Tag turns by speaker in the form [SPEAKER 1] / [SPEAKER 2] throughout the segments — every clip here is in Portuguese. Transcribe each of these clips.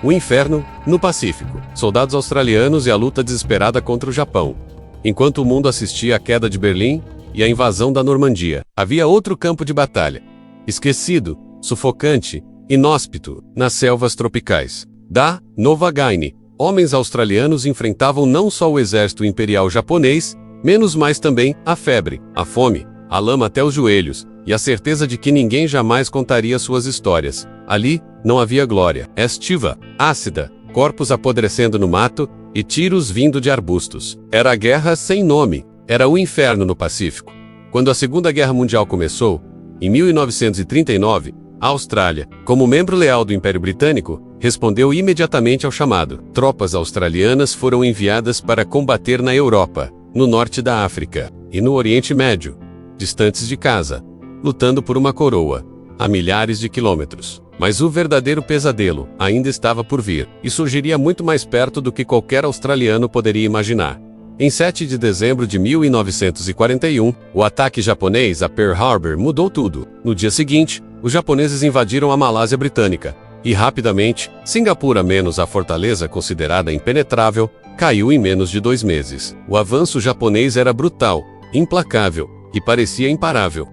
[SPEAKER 1] O Inferno, no Pacífico. Soldados australianos e a luta desesperada contra o Japão. Enquanto o mundo assistia à queda de Berlim e à invasão da Normandia, havia outro campo de batalha. Esquecido, sufocante, inóspito, nas selvas tropicais da Nova Guiné. Homens australianos enfrentavam não só o exército imperial japonês, menos mais também a febre, a fome, a lama até os joelhos, e a certeza de que ninguém jamais contaria suas histórias. Ali, não havia glória. Estiva, ácida, corpos apodrecendo no mato, e tiros vindo de arbustos. Era a guerra sem nome. Era o inferno no Pacífico. Quando a Segunda Guerra Mundial começou, em 1939, a Austrália, como membro leal do Império Britânico, respondeu imediatamente ao chamado. Tropas australianas foram enviadas para combater na Europa, no norte da África e no Oriente Médio, distantes de casa, lutando por uma coroa, a milhares de quilômetros. Mas o verdadeiro pesadelo ainda estava por vir, e surgiria muito mais perto do que qualquer australiano poderia imaginar. Em 7 de dezembro de 1941, o ataque japonês a Pearl Harbor mudou tudo. No dia seguinte, os japoneses invadiram a Malásia Britânica, e rapidamente, Singapura menos a fortaleza considerada impenetrável, caiu em menos de 2 meses. O avanço japonês era brutal, implacável, e parecia imparável.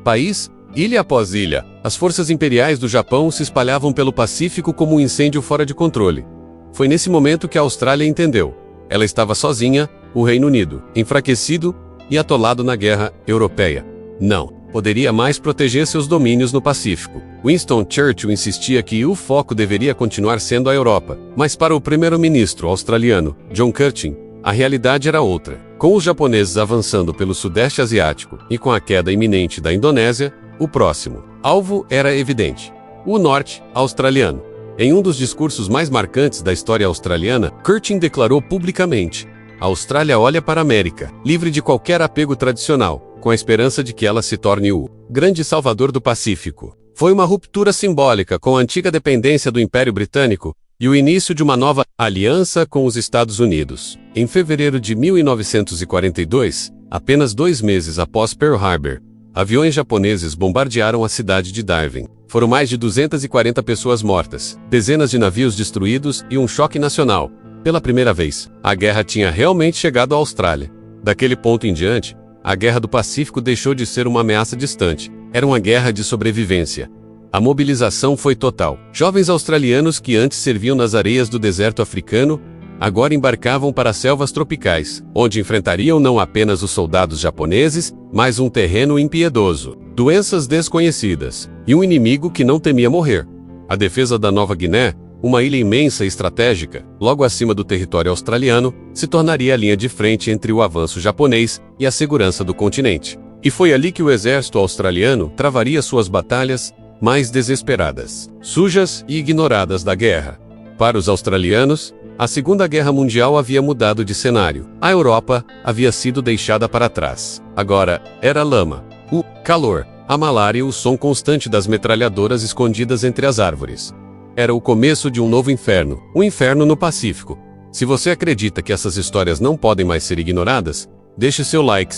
[SPEAKER 1] País, ilha após ilha, as forças imperiais do Japão se espalhavam pelo Pacífico como um incêndio fora de controle. Foi nesse momento que a Austrália entendeu. Ela estava sozinha, o Reino Unido, enfraquecido e atolado na guerra europeia. Não poderia mais proteger seus domínios no Pacífico. Winston Churchill insistia que o foco deveria continuar sendo a Europa, mas para o primeiro-ministro australiano, John Curtin, a realidade era outra. Com os japoneses avançando pelo Sudeste Asiático e com a queda iminente da Indonésia, o próximo alvo era evidente: o norte australiano. Em um dos discursos mais marcantes da história australiana, Curtin declarou publicamente: a Austrália olha para a América, livre de qualquer apego tradicional, com a esperança de que ela se torne o grande salvador do Pacífico. Foi uma ruptura simbólica com a antiga dependência do Império Britânico e o início de uma nova aliança com os Estados Unidos. Em fevereiro de 1942, apenas 2 meses após Pearl Harbor, aviões japoneses bombardearam a cidade de Darwin. Foram mais de 240 pessoas mortas, dezenas de navios destruídos e um choque nacional. Pela primeira vez, a guerra tinha realmente chegado à Austrália. Daquele ponto em diante, a Guerra do Pacífico deixou de ser uma ameaça distante. Era uma guerra de sobrevivência. A mobilização foi total. Jovens australianos que antes serviam nas areias do deserto africano, agora embarcavam para as selvas tropicais, onde enfrentariam não apenas os soldados japoneses, mas um terreno impiedoso, doenças desconhecidas e um inimigo que não temia morrer. A defesa da Nova Guiné, uma ilha imensa e estratégica, logo acima do território australiano, se tornaria a linha de frente entre o avanço japonês e a segurança do continente. E foi ali que o exército australiano travaria suas batalhas mais desesperadas, sujas e ignoradas da guerra. Para os australianos, a Segunda Guerra Mundial havia mudado de cenário. A Europa havia sido deixada para trás. Agora, era a lama, o calor, a malária e o som constante das metralhadoras escondidas entre as árvores. Era o começo de um novo inferno, o inferno no Pacífico. Se você acredita que essas histórias não podem mais ser ignoradas, deixe seu like,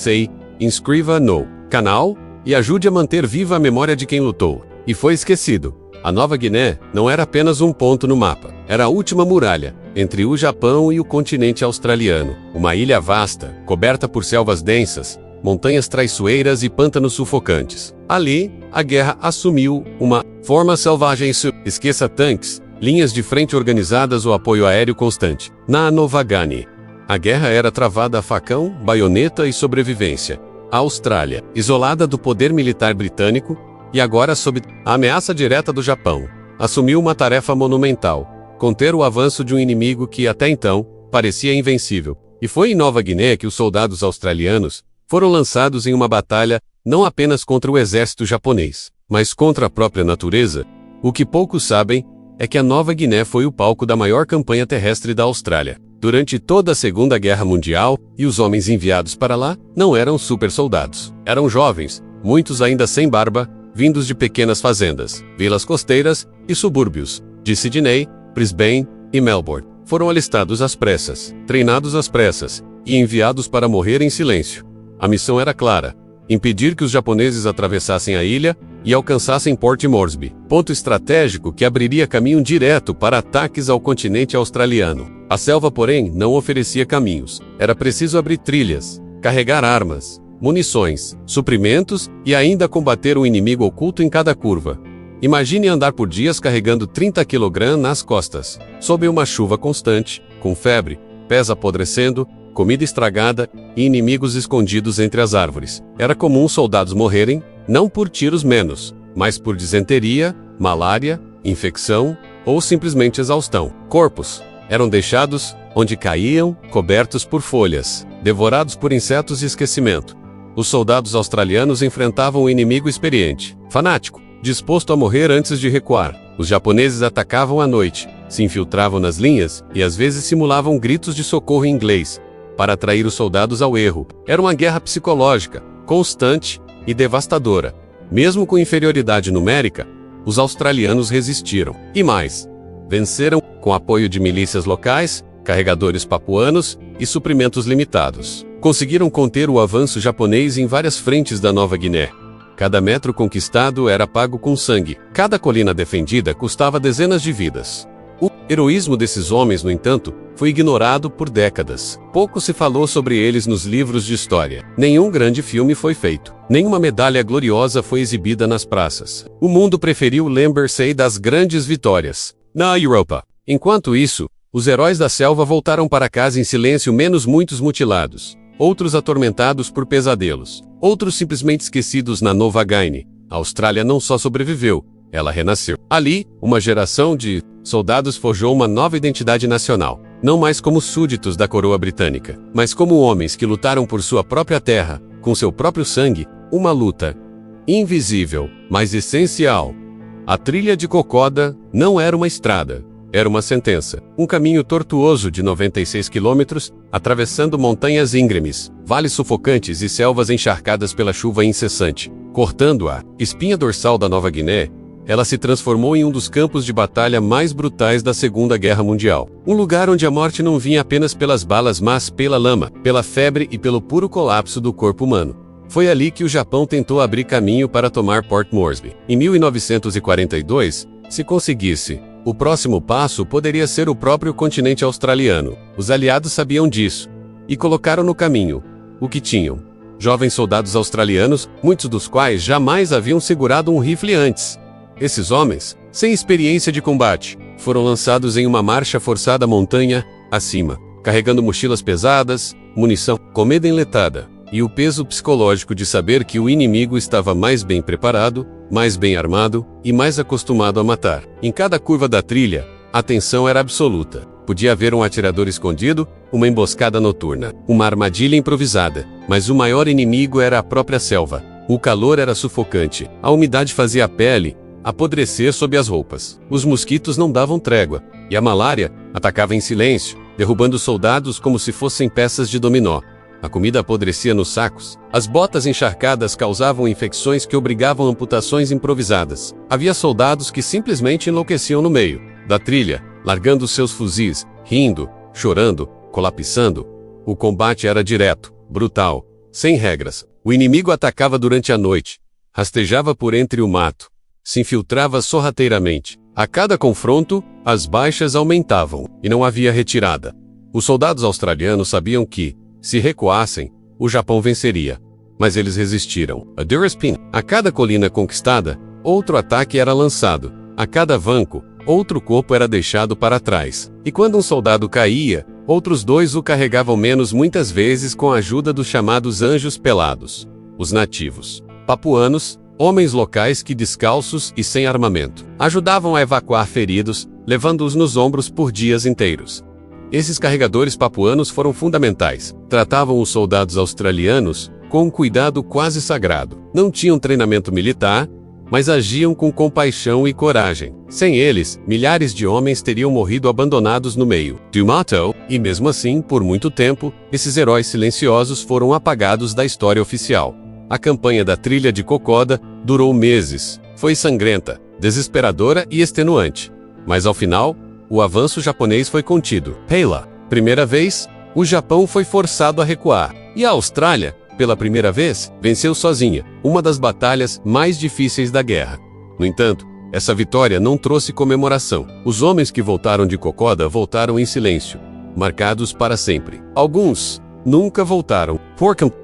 [SPEAKER 1] inscreva no canal e ajude a manter viva a memória de quem lutou e foi esquecido. A Nova Guiné não era apenas um ponto no mapa, era a última muralha entre o Japão e o continente australiano. Uma ilha vasta, coberta por selvas densas, montanhas traiçoeiras e pântanos sufocantes. Ali, a guerra assumiu uma forma selvagem. Esqueça tanques, linhas de frente organizadas ou apoio aéreo constante. Na Nova Guiné, a guerra era travada a facão, baioneta e sobrevivência. A Austrália, isolada do poder militar britânico, e agora sob a ameaça direta do Japão, assumiu uma tarefa monumental: conter o avanço de um inimigo que até então parecia invencível. E foi em Nova Guiné que os soldados australianos foram lançados em uma batalha não apenas contra o exército japonês, mas contra a própria natureza. O que poucos sabem é que a Nova Guiné foi o palco da maior campanha terrestre da Austrália durante toda a Segunda Guerra Mundial, e os homens enviados para lá não eram super soldados. Eram jovens, muitos ainda sem barba, vindos de pequenas fazendas, vilas costeiras e subúrbios de Sydney, Brisbane e Melbourne. Foram alistados às pressas, treinados às pressas e enviados para morrer em silêncio. A missão era clara: impedir que os japoneses atravessassem a ilha e alcançassem Port Moresby, ponto estratégico que abriria caminho direto para ataques ao continente australiano. A selva, porém, não oferecia caminhos. Era preciso abrir trilhas, carregar armas, munições, suprimentos e ainda combater um inimigo oculto em cada curva. Imagine andar por dias carregando 30 kg nas costas, sob uma chuva constante, com febre, pés apodrecendo, comida estragada e inimigos escondidos entre as árvores. Era comum soldados morrerem, não por tiros menos, mas por disenteria, malária, infecção ou simplesmente exaustão. Corpos eram deixados onde caíam, cobertos por folhas, devorados por insetos e esquecimento. Os soldados australianos enfrentavam um inimigo experiente, fanático, disposto a morrer antes de recuar. Os japoneses atacavam à noite, se infiltravam nas linhas e às vezes simulavam gritos de socorro em inglês, para atrair os soldados ao erro. Era uma guerra psicológica, constante e devastadora. Mesmo com inferioridade numérica, os australianos resistiram. E mais, venceram com apoio de milícias locais, carregadores papuanos e suprimentos limitados. Conseguiram conter o avanço japonês em várias frentes da Nova Guiné. Cada metro conquistado era pago com sangue. Cada colina defendida custava dezenas de vidas. O heroísmo desses homens, no entanto, foi ignorado por décadas. Pouco se falou sobre eles nos livros de história. Nenhum grande filme foi feito. Nenhuma medalha gloriosa foi exibida nas praças. O mundo preferiu lembrar-se das grandes vitórias na Europa. Enquanto isso, os heróis da selva voltaram para casa em silêncio, menos muitos mutilados, outros atormentados por pesadelos, outros simplesmente esquecidos na Nova Guiné. A Austrália não só sobreviveu, ela renasceu. Ali, uma geração de soldados forjou uma nova identidade nacional, não mais como súditos da coroa britânica, mas como homens que lutaram por sua própria terra, com seu próprio sangue, uma luta invisível, mas essencial. A trilha de Kokoda não era uma estrada, era uma sentença. Um caminho tortuoso de 96 quilômetros, atravessando montanhas íngremes, vales sufocantes e selvas encharcadas pela chuva incessante. Cortando a espinha dorsal da Nova Guiné, ela se transformou em um dos campos de batalha mais brutais da Segunda Guerra Mundial. Um lugar onde a morte não vinha apenas pelas balas, mas pela lama, pela febre e pelo puro colapso do corpo humano. Foi ali que o Japão tentou abrir caminho para tomar Port Moresby. Em 1942, se conseguisse, o próximo passo poderia ser o próprio continente australiano. Os aliados sabiam disso e colocaram no caminho o que tinham: jovens soldados australianos, muitos dos quais jamais haviam segurado um rifle antes. Esses homens, sem experiência de combate, foram lançados em uma marcha forçada montanha acima, carregando mochilas pesadas, munição, comida enlatada e o peso psicológico de saber que o inimigo estava mais bem preparado, mais bem armado e mais acostumado a matar. Em cada curva da trilha, a tensão era absoluta. Podia haver um atirador escondido, uma emboscada noturna, uma armadilha improvisada, mas o maior inimigo era a própria selva. O calor era sufocante, a umidade fazia a pele apodrecer sob as roupas. Os mosquitos não davam trégua, e a malária atacava em silêncio, derrubando soldados como se fossem peças de dominó. A comida apodrecia nos sacos. As botas encharcadas causavam infecções que obrigavam amputações improvisadas. Havia soldados que simplesmente enlouqueciam no meio da trilha, largando seus fuzis, rindo, chorando, colapsando. O combate era direto, brutal, sem regras. O inimigo atacava durante a noite, rastejava por entre o mato, se infiltrava sorrateiramente. A cada confronto, as baixas aumentavam, e não havia retirada. Os soldados australianos sabiam que, se recuassem, o Japão venceria. Mas eles resistiram. A cada colina conquistada, outro ataque era lançado. A cada vanco, outro corpo era deixado para trás. E quando um soldado caía, outros dois o carregavam menos, muitas vezes com a ajuda dos chamados anjos pelados. Os nativos papuanos, homens locais que, descalços e sem armamento, ajudavam a evacuar feridos, levando-os nos ombros por dias inteiros. Esses carregadores papuanos foram fundamentais. Tratavam os soldados australianos com um cuidado quase sagrado. Não tinham treinamento militar, mas agiam com compaixão e coragem. Sem eles, milhares de homens teriam morrido abandonados no meio do mato, e mesmo assim, por muito tempo, esses heróis silenciosos foram apagados da história oficial. A campanha da trilha de Kokoda durou meses. Foi sangrenta, desesperadora e extenuante. Mas ao final, o avanço japonês foi contido. Pela primeira vez, o Japão foi forçado a recuar, e a Austrália pela primeira vez, venceu sozinha, uma das batalhas mais difíceis da guerra. No entanto, essa vitória não trouxe comemoração. Os homens que voltaram de Kokoda voltaram em silêncio, marcados para sempre. Alguns nunca voltaram.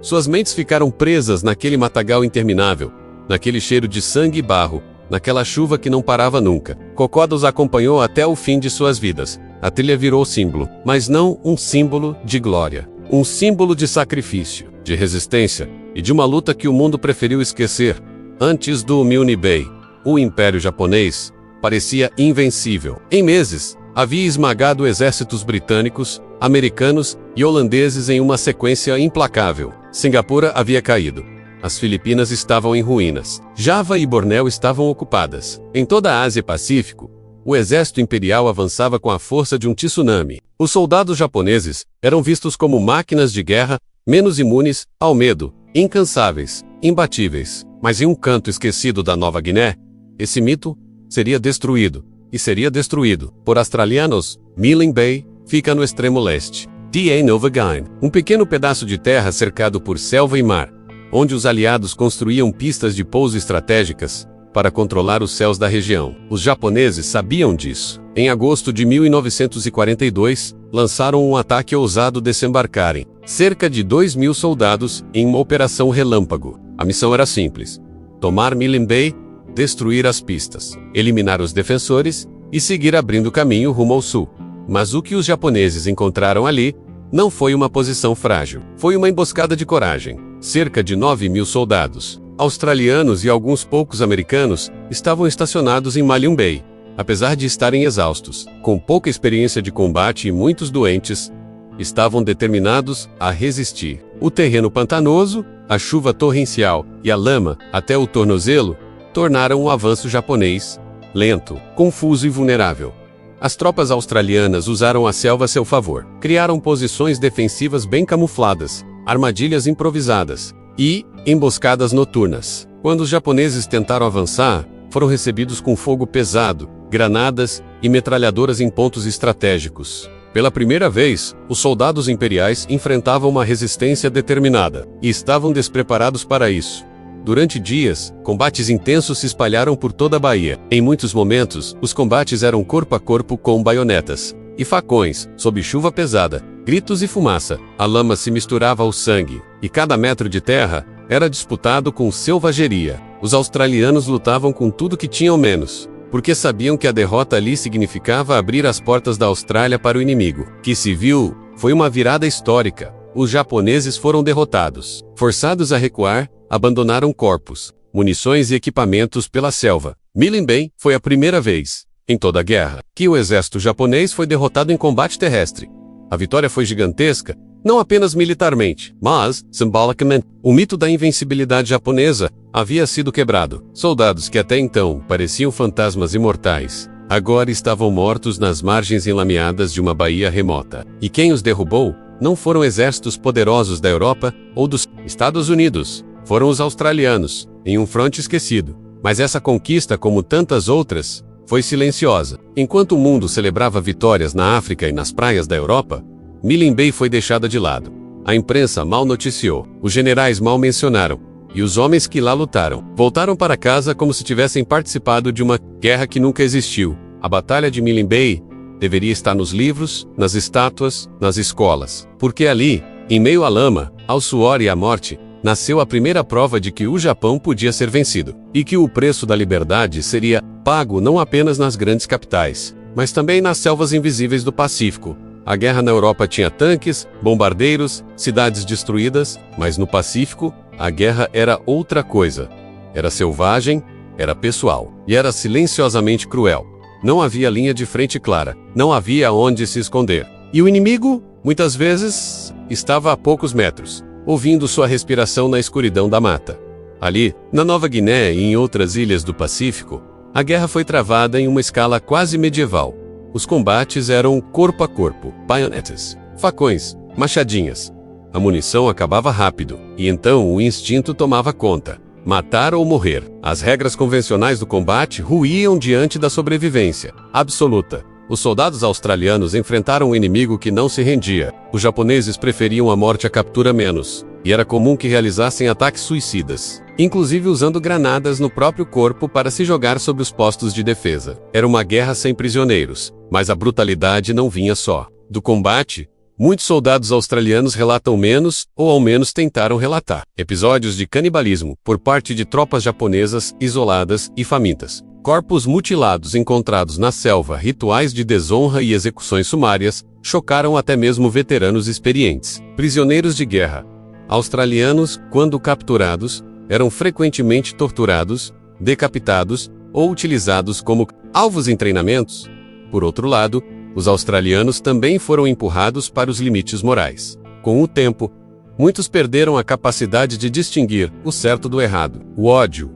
[SPEAKER 1] Suas mentes ficaram presas naquele matagal interminável, naquele cheiro de sangue e barro, naquela chuva que não parava nunca. Kokoda os acompanhou até o fim de suas vidas. A trilha virou símbolo, mas não um símbolo de glória. Um símbolo de sacrifício, de resistência e de uma luta que o mundo preferiu esquecer. Antes do Milne Bay, o Império Japonês parecia invencível. Em meses, havia esmagado exércitos britânicos, americanos e holandeses em uma sequência implacável. Singapura havia caído. As Filipinas estavam em ruínas. Java e Bornéu estavam ocupadas. Em toda a Ásia e Pacífico, o exército imperial avançava com a força de um tsunami. Os soldados japoneses eram vistos como máquinas de guerra, menos imunes ao medo, incansáveis, imbatíveis. Mas em um canto esquecido da Nova Guiné, esse mito seria destruído. E seria destruído por australianos. Milne Bay fica no extremo leste. Da Nova Guiné, um pequeno pedaço de terra cercado por selva e mar, onde os aliados construíam pistas de pouso estratégicas para controlar os céus da região. Os japoneses sabiam disso. Em agosto de 1942, lançaram um ataque ousado desembarcarem cerca de 2.000 soldados em uma operação relâmpago. A missão era simples: tomar Milne Bay, destruir as pistas, eliminar os defensores e seguir abrindo caminho rumo ao sul. Mas o que os japoneses encontraram ali não foi uma posição frágil. Foi uma emboscada de coragem. Cerca de 9.000 soldados, australianos e alguns poucos americanos, estavam estacionados em Milne Bay. Apesar de estarem exaustos, com pouca experiência de combate e muitos doentes, estavam determinados a resistir. O terreno pantanoso, a chuva torrencial e a lama até o tornozelo tornaram o avanço japonês lento, confuso e vulnerável. As tropas australianas usaram a selva a seu favor. Criaram posições defensivas bem camufladas, armadilhas improvisadas e emboscadas noturnas. Quando os japoneses tentaram avançar, foram recebidos com fogo pesado, granadas e metralhadoras em pontos estratégicos. Pela primeira vez, os soldados imperiais enfrentavam uma resistência determinada e estavam despreparados para isso. Durante dias, combates intensos se espalharam por toda a Bahia. Em muitos momentos, os combates eram corpo a corpo com baionetas e facões, sob chuva pesada, gritos e fumaça. A lama se misturava ao sangue, e cada metro de terra era disputado com selvageria. Os australianos lutavam com tudo que tinham menos, porque sabiam que a derrota ali significava abrir as portas da Austrália para o inimigo. Que se viu foi uma virada histórica. Os japoneses foram derrotados. Forçados a recuar, abandonaram corpos, munições e equipamentos pela selva. Milne Bay foi a primeira vez, em toda a guerra, que o exército japonês foi derrotado em combate terrestre. A vitória foi gigantesca, não apenas militarmente, mas, simbolicamente. O mito da invencibilidade japonesa havia sido quebrado. Soldados que até então pareciam fantasmas imortais, agora estavam mortos nas margens enlameadas de uma baía remota. E quem os derrubou não foram exércitos poderosos da Europa ou dos Estados Unidos. Foram os australianos, em um fronte esquecido. Mas essa conquista, como tantas outras, foi silenciosa. Enquanto o mundo celebrava vitórias na África e nas praias da Europa, Milne Bay foi deixada de lado. A imprensa mal noticiou, os generais mal mencionaram, e os homens que lá lutaram voltaram para casa como se tivessem participado de uma guerra que nunca existiu. A Batalha de Milne Bay deveria estar nos livros, nas estátuas, nas escolas. Porque ali, em meio à lama, ao suor e à morte, nasceu a primeira prova de que o Japão podia ser vencido, e que o preço da liberdade seria pago não apenas nas grandes capitais, mas também nas selvas invisíveis do Pacífico. A guerra na Europa tinha tanques, bombardeiros, cidades destruídas, mas no Pacífico, a guerra era outra coisa. Era selvagem, era pessoal, e era silenciosamente cruel. Não havia linha de frente clara, não havia onde se esconder. E o inimigo, muitas vezes, estava a poucos metros, ouvindo sua respiração na escuridão da mata. Ali, na Nova Guiné e em outras ilhas do Pacífico, a guerra foi travada em uma escala quase medieval. Os combates eram corpo a corpo, baionetas, facões, machadinhas. A munição acabava rápido, e então o instinto tomava conta. Matar ou morrer. As regras convencionais do combate ruíam diante da sobrevivência absoluta. Os soldados australianos enfrentaram um inimigo que não se rendia. Os japoneses preferiam a morte à captura menos e era comum que realizassem ataques suicidas, inclusive usando granadas no próprio corpo para se jogar sobre os postos de defesa. Era uma guerra sem prisioneiros, mas a brutalidade não vinha só do combate. Muitos soldados australianos relatam menos, ou ao menos tentaram relatar, episódios de canibalismo por parte de tropas japonesas isoladas e famintas. Corpos mutilados encontrados na selva, rituais de desonra e execuções sumárias chocaram até mesmo veteranos experientes. Prisioneiros de guerra australianos, quando capturados, eram frequentemente torturados, decapitados ou utilizados como alvos em treinamentos. Por outro lado, os australianos também foram empurrados para os limites morais. Com o tempo, muitos perderam a capacidade de distinguir o certo do errado. O ódio,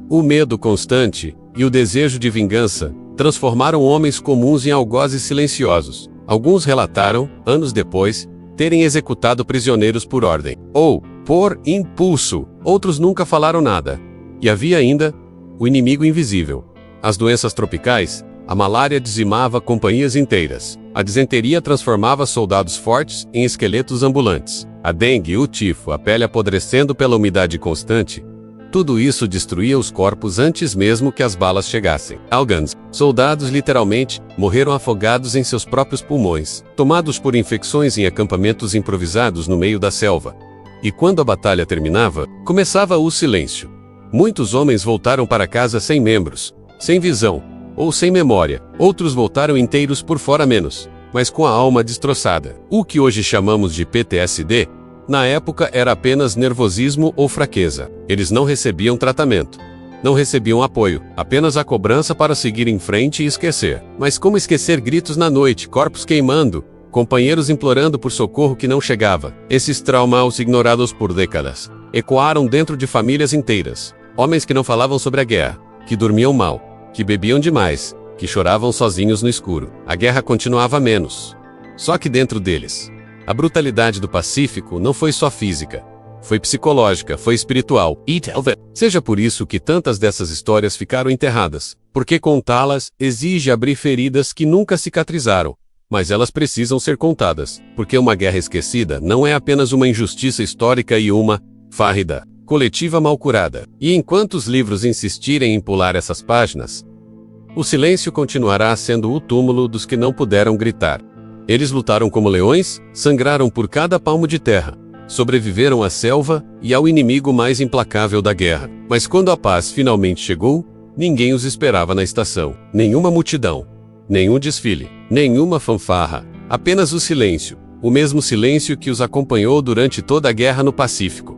[SPEAKER 1] o medo constante e o desejo de vingança transformaram homens comuns em algozes silenciosos. Alguns relataram, anos depois, terem executado prisioneiros por ordem, ou por impulso. Outros nunca falaram nada. E havia ainda o inimigo invisível. As doenças tropicais. A malária dizimava companhias inteiras. A disenteria transformava soldados fortes em esqueletos ambulantes. A dengue, o tifo, a pele apodrecendo pela umidade constante. Tudo isso destruía os corpos antes mesmo que as balas chegassem. Afegãos, soldados literalmente, morreram afogados em seus próprios pulmões, tomados por infecções em acampamentos improvisados no meio da selva. E quando a batalha terminava, começava o silêncio. Muitos homens voltaram para casa sem membros, sem visão, ou sem memória. Outros voltaram inteiros por fora menos, mas com a alma destroçada. O que hoje chamamos de PTSD, na época era apenas nervosismo ou fraqueza. Eles não recebiam tratamento, não recebiam apoio, apenas a cobrança para seguir em frente e esquecer. Mas como esquecer gritos na noite, corpos queimando, companheiros implorando por socorro que não chegava? Esses traumas ignorados por décadas ecoaram dentro de famílias inteiras. Homens que não falavam sobre a guerra, que dormiam mal, que bebiam demais, que choravam sozinhos no escuro. A guerra continuava menos. Só que dentro deles, a brutalidade do Pacífico não foi só física, foi psicológica, foi espiritual. Seja por isso que tantas dessas histórias ficaram enterradas, porque contá-las exige abrir feridas que nunca cicatrizaram, mas elas precisam ser contadas, porque uma guerra esquecida não é apenas uma injustiça histórica e uma farrida coletiva mal curada. E enquanto os livros insistirem em pular essas páginas, o silêncio continuará sendo o túmulo dos que não puderam gritar. Eles lutaram como leões, sangraram por cada palmo de terra, sobreviveram à selva e ao inimigo mais implacável da guerra. Mas quando a paz finalmente chegou, ninguém os esperava na estação. Nenhuma multidão, nenhum desfile, nenhuma fanfarra, apenas o silêncio, o mesmo silêncio que os acompanhou durante toda a guerra no Pacífico.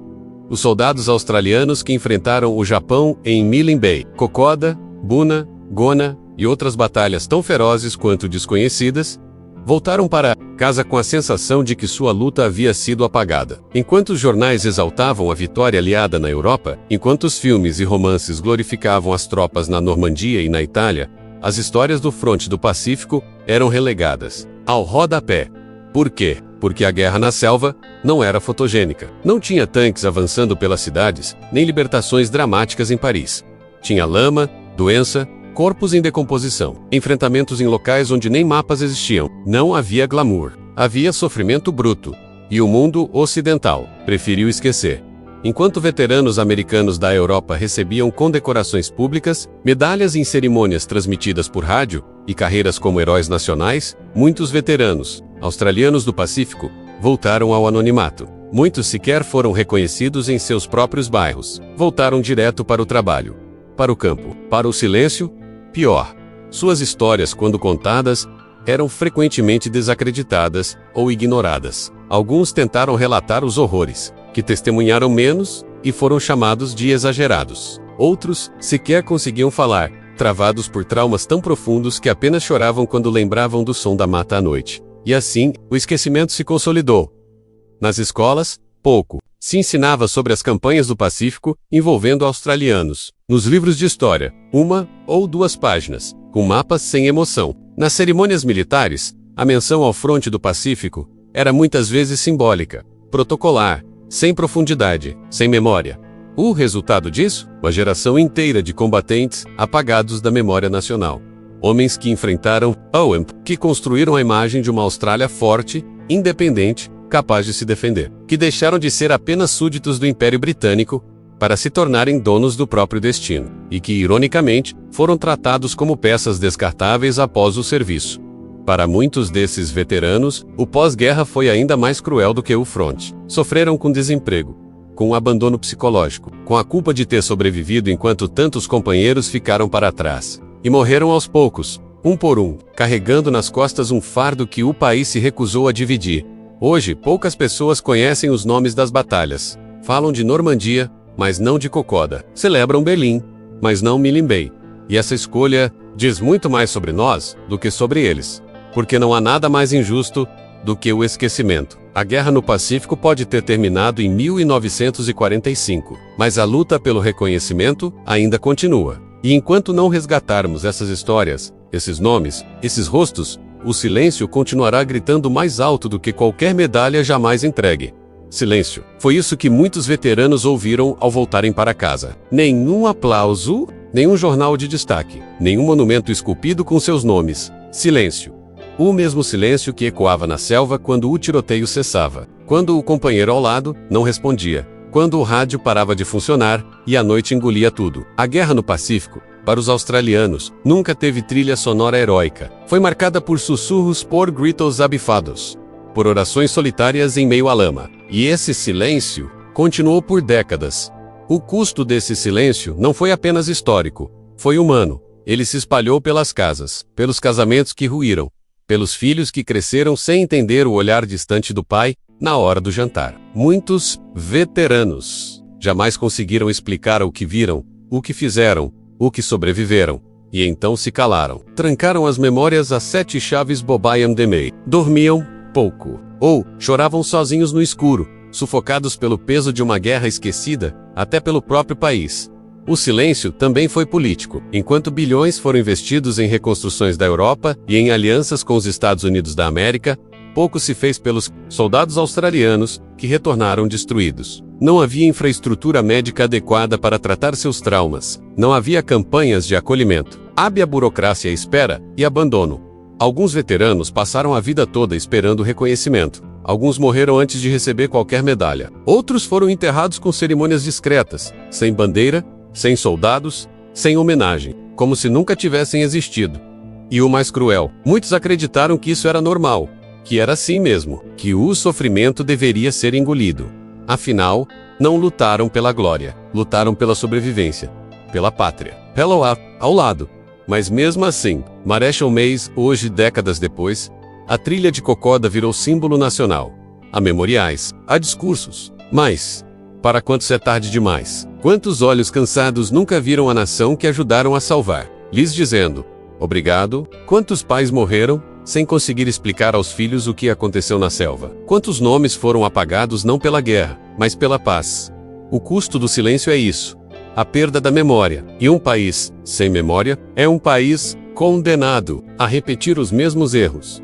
[SPEAKER 1] Os soldados australianos que enfrentaram o Japão em Milne Bay, Kokoda, Buna, Gona e outras batalhas tão ferozes quanto desconhecidas, voltaram para casa com a sensação de que sua luta havia sido apagada. Enquanto os jornais exaltavam a vitória aliada na Europa, enquanto os filmes e romances glorificavam as tropas na Normandia e na Itália, as histórias do fronte do Pacífico eram relegadas ao rodapé. Por quê? Porque a guerra na selva não era fotogênica. Não tinha tanques avançando pelas cidades, nem libertações dramáticas em Paris. Tinha lama, doença, corpos em decomposição, enfrentamentos em locais onde nem mapas existiam. Não havia glamour. Havia sofrimento bruto. E o mundo ocidental preferiu esquecer. Enquanto veteranos americanos da Europa recebiam condecorações públicas, medalhas em cerimônias transmitidas por rádio e carreiras como heróis nacionais, muitos veteranos australianos do Pacífico voltaram ao anonimato. Muitos sequer foram reconhecidos em seus próprios bairros. Voltaram direto para o trabalho, para o campo, para o silêncio. Pior, suas histórias, quando contadas, eram frequentemente desacreditadas ou ignoradas. Alguns tentaram relatar os horrores, que testemunharam menos e foram chamados de exagerados. Outros sequer conseguiam falar, travados por traumas tão profundos que apenas choravam quando lembravam do som da mata à noite. E assim, o esquecimento se consolidou. Nas escolas, pouco se ensinava sobre as campanhas do Pacífico envolvendo australianos. Nos livros de história, 1 ou 2 páginas, com mapas sem emoção. Nas cerimônias militares, a menção ao fronte do Pacífico era muitas vezes simbólica, protocolar, sem profundidade, sem memória. O resultado disso? Uma geração inteira de combatentes apagados da memória nacional. Homens que enfrentaram que construíram a imagem de uma Austrália forte, independente, capaz de se defender, que deixaram de ser apenas súditos do Império Britânico para se tornarem donos do próprio destino, e que, ironicamente, foram tratados como peças descartáveis após o serviço. Para muitos desses veteranos, o pós-guerra foi ainda mais cruel do que o fronte. Sofreram com desemprego, com abandono psicológico, com a culpa de ter sobrevivido enquanto tantos companheiros ficaram para trás. E morreram aos poucos, um por um, carregando nas costas um fardo que o país se recusou a dividir. Hoje, poucas pessoas conhecem os nomes das batalhas. Falam de Normandia, mas não de Kokoda. Celebram Berlim, mas não Milne Bay. E essa escolha diz muito mais sobre nós do que sobre eles. Porque não há nada mais injusto do que o esquecimento. A guerra no Pacífico pode ter terminado em 1945, mas a luta pelo reconhecimento ainda continua. E enquanto não resgatarmos essas histórias, esses nomes, esses rostos, o silêncio continuará gritando mais alto do que qualquer medalha jamais entregue. Silêncio. Foi isso que muitos veteranos ouviram ao voltarem para casa. Nenhum aplauso, nenhum jornal de destaque, nenhum monumento esculpido com seus nomes. Silêncio. O mesmo silêncio que ecoava na selva quando o tiroteio cessava, quando o companheiro ao lado não respondia, quando o rádio parava de funcionar e a noite engolia tudo. A guerra no Pacífico, para os australianos, nunca teve trilha sonora heróica. Foi marcada por sussurros, por gritos abifados, por orações solitárias em meio à lama. E esse silêncio continuou por décadas. O custo desse silêncio não foi apenas histórico, foi humano. Ele se espalhou pelas casas, pelos casamentos que ruíram, pelos filhos que cresceram sem entender o olhar distante do pai na hora do jantar. Muitos veteranos jamais conseguiram explicar o que viram, o que fizeram, o que sobreviveram, e então se calaram. Trancaram as memórias a 7 chaves Bobayan Demey. Dormiam pouco, ou choravam sozinhos no escuro, sufocados pelo peso de uma guerra esquecida, até pelo próprio país. O silêncio também foi político. Enquanto bilhões foram investidos em reconstruções da Europa e em alianças com os Estados Unidos da América, pouco se fez pelos soldados australianos que retornaram destruídos. Não havia infraestrutura médica adequada para tratar seus traumas. Não havia campanhas de acolhimento. Havia burocracia à espera e abandono. Alguns veteranos passaram a vida toda esperando reconhecimento. Alguns morreram antes de receber qualquer medalha. Outros foram enterrados com cerimônias discretas, sem bandeira, sem soldados, sem homenagem, como se nunca tivessem existido. E o mais cruel, muitos acreditaram que isso era normal, que era assim mesmo, que o sofrimento deveria ser engolido. Afinal, não lutaram pela glória, lutaram pela sobrevivência, pela pátria, pelo ao lado. Mas mesmo assim, Marechal Mays, hoje décadas depois, a trilha de Kokoda virou símbolo nacional. Há memoriais, há discursos, mas, para quantos é tarde demais? Quantos olhos cansados nunca viram a nação que ajudaram a salvar, lhes dizendo, obrigado? Quantos pais morreram, sem conseguir explicar aos filhos o que aconteceu na selva? Quantos nomes foram apagados não pela guerra, mas pela paz? O custo do silêncio é isso. A perda da memória. E um país sem memória é um país condenado a repetir os mesmos erros,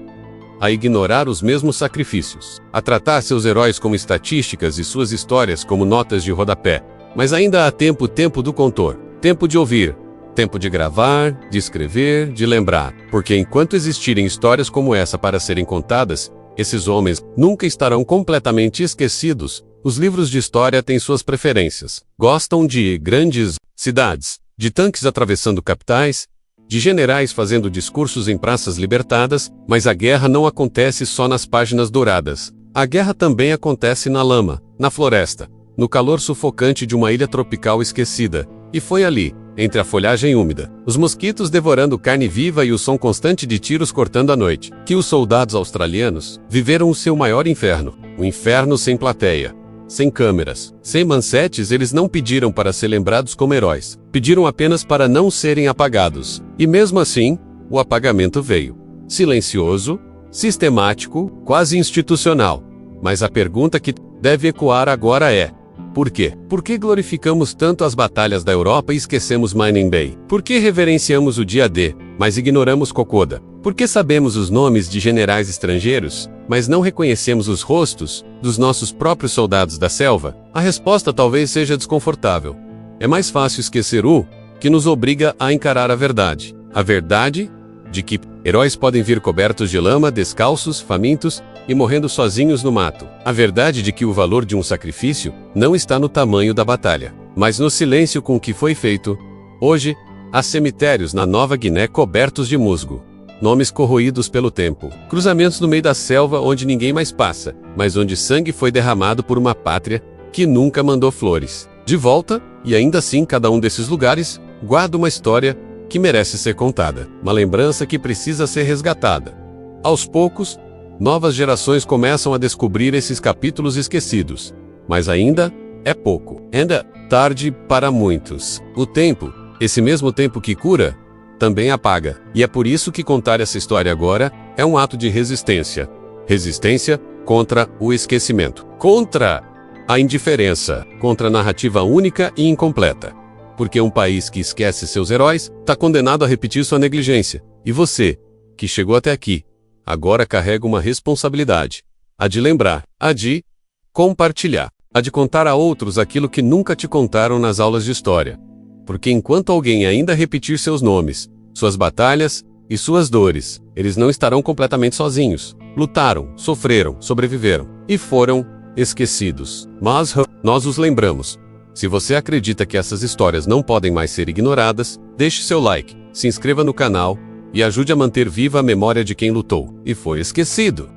[SPEAKER 1] a ignorar os mesmos sacrifícios, a tratar seus heróis como estatísticas e suas histórias como notas de rodapé. Mas ainda há tempo do contor, tempo de ouvir, tempo de gravar, de escrever, de lembrar. Porque enquanto existirem histórias como essa para serem contadas, esses homens nunca estarão completamente esquecidos. Os livros de história têm suas preferências. Gostam de grandes cidades, de tanques atravessando capitais, de generais fazendo discursos em praças libertadas, mas a guerra não acontece só nas páginas douradas. A guerra também acontece na lama, na floresta, no calor sufocante de uma ilha tropical esquecida. E foi ali, entre a folhagem úmida, os mosquitos devorando carne viva e o som constante de tiros cortando a noite, que os soldados australianos viveram o seu maior inferno. Um inferno sem plateia, sem câmeras, sem manchetes. Eles não pediram para ser lembrados como heróis. Pediram apenas para não serem apagados. E mesmo assim, o apagamento veio. Silencioso, sistemático, quase institucional. Mas a pergunta que deve ecoar agora é: por quê? Por que glorificamos tanto as batalhas da Europa e esquecemos Milne Bay? Por que reverenciamos o dia D, mas ignoramos Kokoda? Por que sabemos os nomes de generais estrangeiros, mas não reconhecemos os rostos dos nossos próprios soldados da selva? A resposta talvez seja desconfortável. É mais fácil esquecer o que nos obriga a encarar a verdade. A verdade de que heróis podem vir cobertos de lama, descalços, famintos e morrendo sozinhos no mato. A verdade de que o valor de um sacrifício não está no tamanho da batalha, mas no silêncio com que foi feito. Hoje, há cemitérios na Nova Guiné cobertos de musgo. Nomes corroídos pelo tempo. Cruzamentos no meio da selva onde ninguém mais passa, mas onde sangue foi derramado por uma pátria que nunca mandou flores. De volta, e ainda assim cada um desses lugares guarda uma história que merece ser contada. Uma lembrança que precisa ser resgatada. Aos poucos, novas gerações começam a descobrir esses capítulos esquecidos. Mas ainda é pouco. Ainda tarde para muitos. O tempo, esse mesmo tempo que cura, também apaga. E é por isso que contar essa história agora é um ato de resistência. Resistência contra o esquecimento. Contra a indiferença. Contra a narrativa única e incompleta. Porque um país que esquece seus heróis está condenado a repetir sua negligência. E você, que chegou até aqui, agora carrega uma responsabilidade. A de lembrar, a de compartilhar, a de contar a outros aquilo que nunca te contaram nas aulas de história. Porque enquanto alguém ainda repetir seus nomes, suas batalhas e suas dores, eles não estarão completamente sozinhos. Lutaram, sofreram, sobreviveram e foram esquecidos. Mas nós os lembramos. Se você acredita que essas histórias não podem mais ser ignoradas, deixe seu like, se inscreva no canal e ajude a manter viva a memória de quem lutou e foi esquecido.